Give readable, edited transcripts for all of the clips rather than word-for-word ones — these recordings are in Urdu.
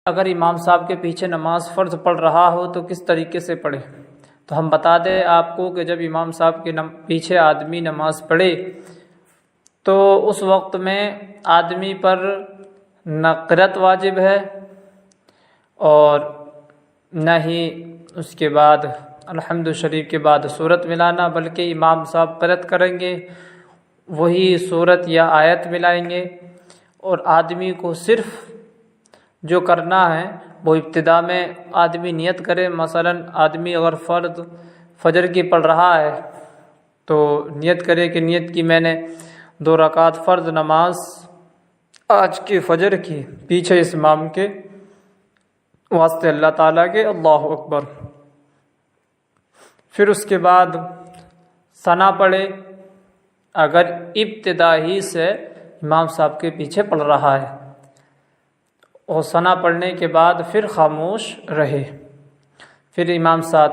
اگر امام صاحب کے پیچھے نماز فرض پڑھ رہا ہو تو کس طریقے سے پڑھے؟ تو ہم بتا دیں آپ کو کہ جب امام صاحب کے پیچھے آدمی نماز پڑھے تو اس وقت میں آدمی پر نہ قرأت واجب ہے اور نہ ہی اس کے بعد الحمد شریف کے بعد سورت ملانا، بلکہ امام صاحب قرأت کریں گے، وہی سورت یا آیت ملائیں گے، اور آدمی کو صرف جو کرنا ہے وہ ابتدا میں آدمی نیت کرے۔ مثلا آدمی اگر فرض فجر کی پڑھ رہا ہے تو نیت کرے کہ نیت کی میں نے 2 رکعت فرض نماز آج کی فجر کی پیچھے اس امام کے واسطے اللہ تعالیٰ کے، اللہ اکبر۔ پھر اس کے بعد ثنا پڑھے اگر ابتدا ہی سے امام صاحب کے پیچھے پڑھ رہا ہے، اور ثنا پڑھنے کے بعد پھر خاموش رہے۔ پھر امام صاحب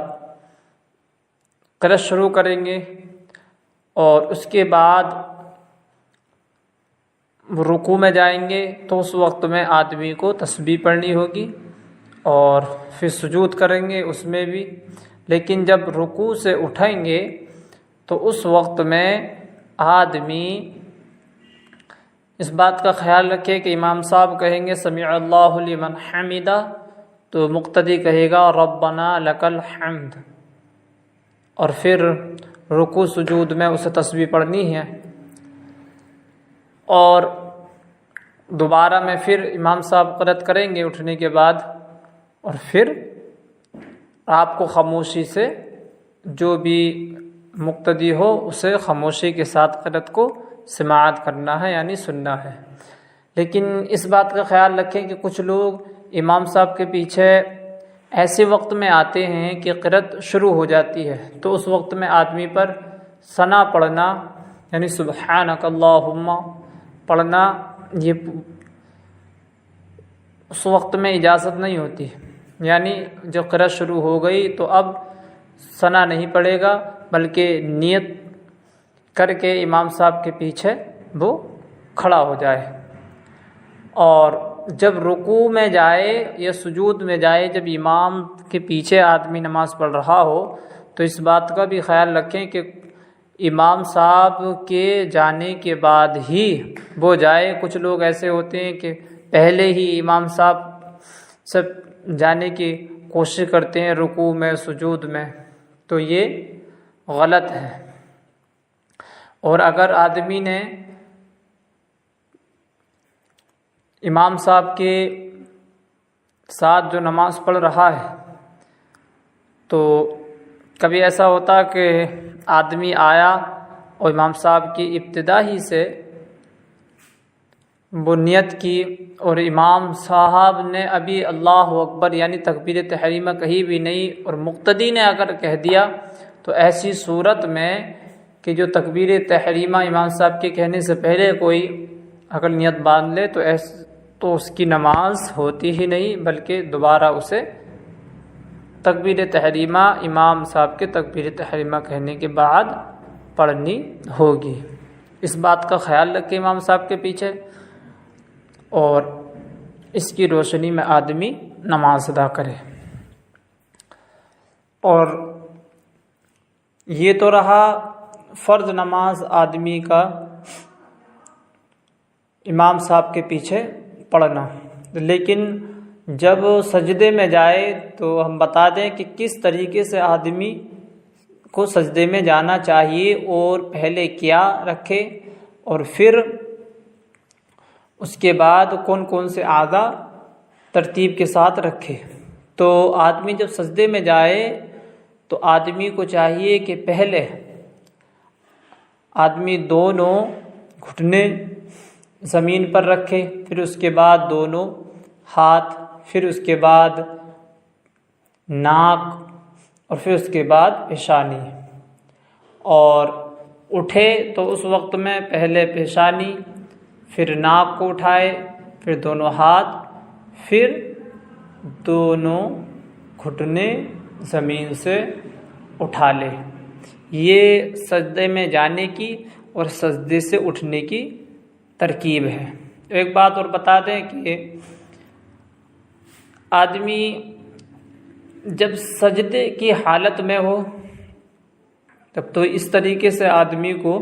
قرأت شروع کریں گے اور اس کے بعد رکوع میں جائیں گے تو اس وقت میں آدمی کو تسبیح پڑھنی ہوگی، اور پھر سجود کریں گے اس میں بھی۔ لیکن جب رکوع سے اٹھیں گے تو اس وقت میں آدمی اس بات کا خیال رکھے کہ امام صاحب کہیں گے سمیع اللہ لمن حمدہ تو مقتدی کہے گا ربنا لک الحمد، اور پھر رکوع سجود میں اسے تسبیح پڑھنی ہے، اور دوبارہ میں پھر امام صاحب قرأت کریں گے اٹھنے کے بعد، اور پھر آپ کو خاموشی سے جو بھی مقتدی ہو اسے خاموشی کے ساتھ قرأت کو سماعت کرنا ہے، یعنی سننا ہے۔ لیکن اس بات کا خیال رکھیں کہ کچھ لوگ امام صاحب کے پیچھے ایسے وقت میں آتے ہیں کہ قرأت شروع ہو جاتی ہے، تو اس وقت میں آدمی پر ثنا پڑھنا یعنی سبحانک اللہم پڑھنا، یہ اس وقت میں اجازت نہیں ہوتی۔ یعنی جو قرأت شروع ہو گئی تو اب ثنا نہیں پڑھے گا، بلکہ نیت کر کے امام صاحب کے پیچھے وہ کھڑا ہو جائے، اور جب رکوع میں جائے یا سجود میں جائے، جب امام کے پیچھے آدمی نماز پڑھ رہا ہو تو اس بات کا بھی خیال رکھیں کہ امام صاحب کے جانے کے بعد ہی وہ جائے۔ کچھ لوگ ایسے ہوتے ہیں کہ پہلے ہی امام صاحب سب جانے کی کوشش کرتے ہیں رکوع میں سجود میں، تو یہ غلط ہے۔ اور اگر آدمی نے امام صاحب کے ساتھ جو نماز پڑھ رہا ہے تو کبھی ایسا ہوتا کہ آدمی آیا اور امام صاحب کی ابتدا ہی سے وہ نیت کی، اور امام صاحب نے ابھی اللہ اکبر یعنی تکبیر تحریمہ کہی بھی نہیں، اور مقتدی نے اگر کہہ دیا، تو ایسی صورت میں کہ جو تکبیر تحریمہ امام صاحب کے کہنے سے پہلے کوئی اگر نیت باندھ لے تو اس کی نماز ہوتی ہی نہیں، بلکہ دوبارہ اسے تکبیر تحریمہ امام صاحب کے تکبیر تحریمہ کہنے کے بعد پڑھنی ہوگی۔ اس بات کا خیال رکھے امام صاحب کے پیچھے، اور اس کی روشنی میں آدمی نماز ادا کرے۔ اور یہ تو رہا فرض نماز آدمی کا امام صاحب کے پیچھے پڑھنا۔ لیکن جب سجدے میں جائے تو ہم بتا دیں کہ کس طریقے سے آدمی کو سجدے میں جانا چاہیے، اور پہلے کیا رکھے، اور پھر اس کے بعد کون کون سے اعضاء ترتیب کے ساتھ رکھے۔ تو آدمی جب سجدے میں جائے تو آدمی کو چاہیے کہ پہلے آدمی دونوں گھٹنے زمین پر رکھے، پھر اس کے بعد دونوں ہاتھ، پھر اس کے بعد ناک، اور پھر اس کے بعد پیشانی، اور اٹھے تو اس وقت میں پہلے پیشانی، پھر ناک کو اٹھائے، پھر دونوں ہاتھ، پھر دونوں گھٹنے زمین سے اٹھا لے۔ یہ سجدے میں جانے کی اور سجدے سے اٹھنے کی ترکیب ہے۔ ایک بات اور بتا دیں کہ آدمی جب سجدے کی حالت میں ہو تب تو اس طریقے سے آدمی کو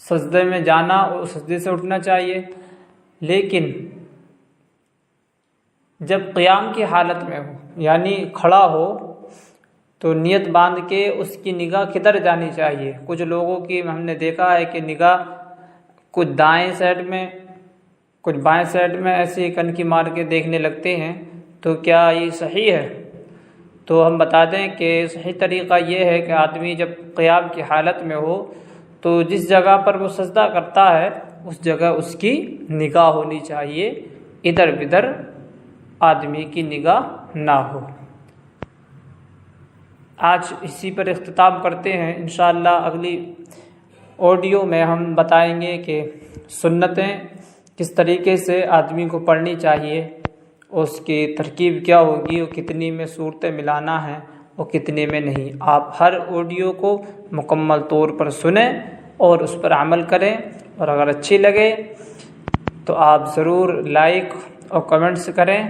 سجدے میں جانا اور سجدے سے اٹھنا چاہیے، لیکن جب قیام کی حالت میں ہو یعنی کھڑا ہو تو نیت باندھ کے اس کی نگاہ کدھر جانی چاہیے۔ کچھ لوگوں کی ہم نے دیکھا ہے کہ نگاہ کچھ دائیں سائڈ میں کچھ بائیں سائڈ میں ایسے کنکھی مار کے دیکھنے لگتے ہیں، تو کیا یہ صحیح ہے؟ تو ہم بتا دیں کہ صحیح طریقہ یہ ہے کہ آدمی جب قیام کی حالت میں ہو تو جس جگہ پر وہ سجدہ کرتا ہے اس جگہ اس کی نگاہ ہونی چاہیے، ادھر بدھر آدمی کی نگاہ نہ ہو۔ آج اسی پر اختتام کرتے ہیں، انشاءاللہ اگلی آڈیو میں ہم بتائیں گے کہ سنتیں کس طریقے سے آدمی کو پڑھنی چاہیے، اس کی ترکیب کیا ہوگی، اور کتنی میں صورتیں ملانا ہے اور کتنے میں نہیں۔ آپ ہر آڈیو کو مکمل طور پر سنیں اور اس پر عمل کریں، اور اگر اچھی لگے تو آپ ضرور لائک اور کمنٹس کریں۔